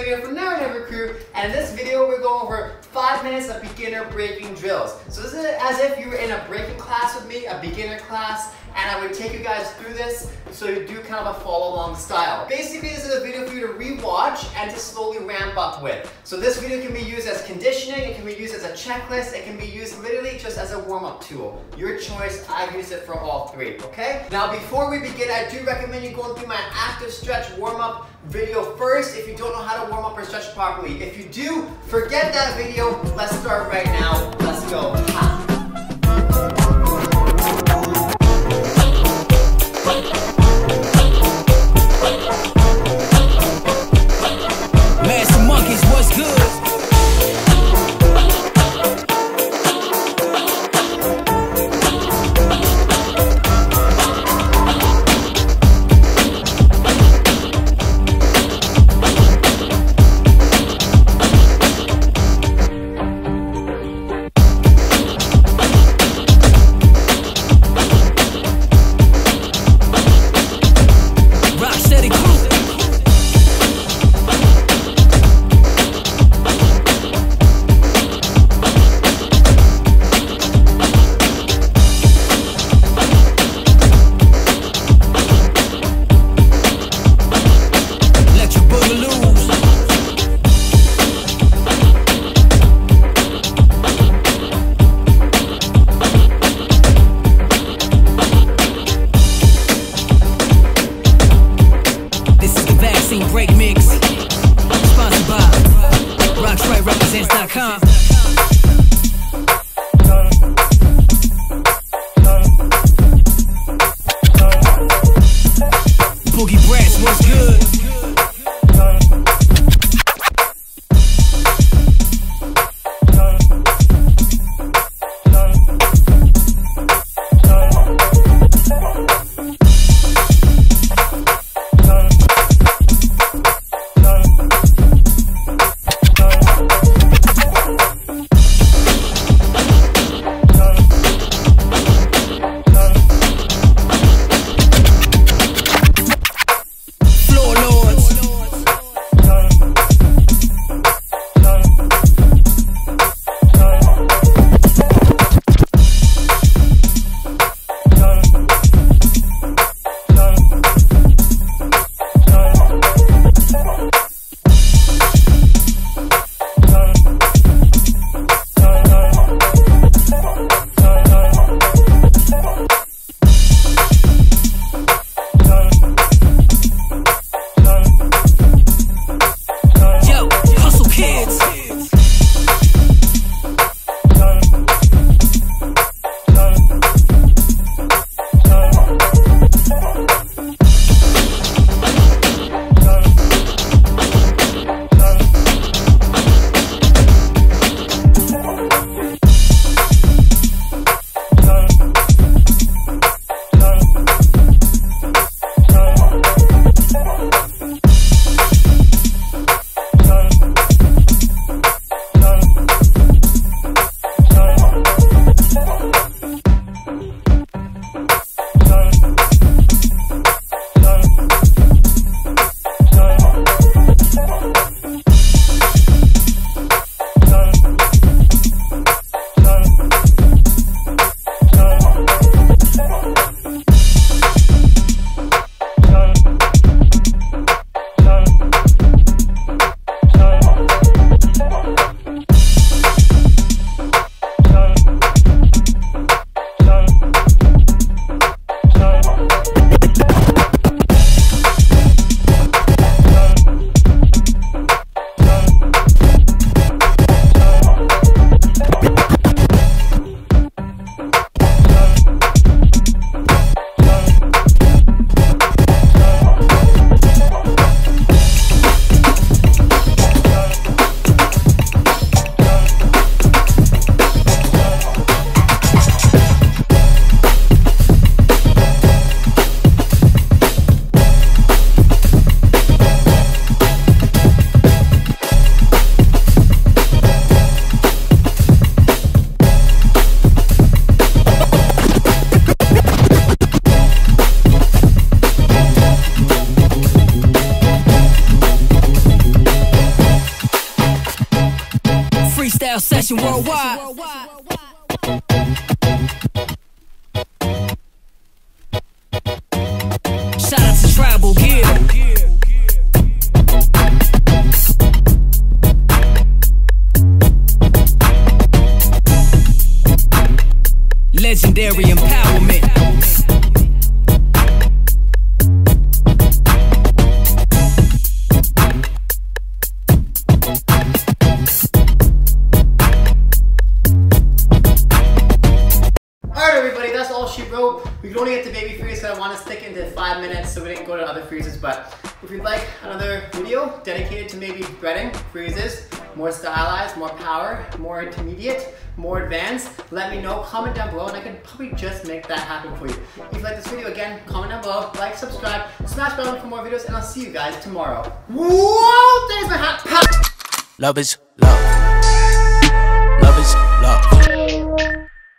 video from Never Crew, and in this video we're going over 5 minutes of beginner breaking drills. So this is as if you were in a breaking class with me, a beginner class, and I would take you guys through this so you do kind of a follow along style. Basically, this is a video for you to re-watch and to slowly ramp up with. So this video can be used as conditioning, it can be used as a checklist, it can be used literally just as a warm-up tool. Your choice, I've used it for all three, okay? Now before we begin, I do recommend you going through my active stretch warm-up video first if you don't know how to warm up or stretch properly. If you do, forget that video. Let's start right now. Let's go. Ha. nation worldwide. Shout out to Tribal Gear. Legendary empowerment. Alright everybody, that's all she wrote. We can only get to baby freeze because I want to stick into 5 minutes so we didn't go to other freezes, but if you'd like another video dedicated to maybe breading freezes, more stylized, more power, more intermediate, more advanced, let me know, comment down below and I could probably just make that happen for you. If you like this video, again, comment down below, like, subscribe, smash the bell for more videos, and I'll see you guys tomorrow. Whoa, there's my hat. Love is love.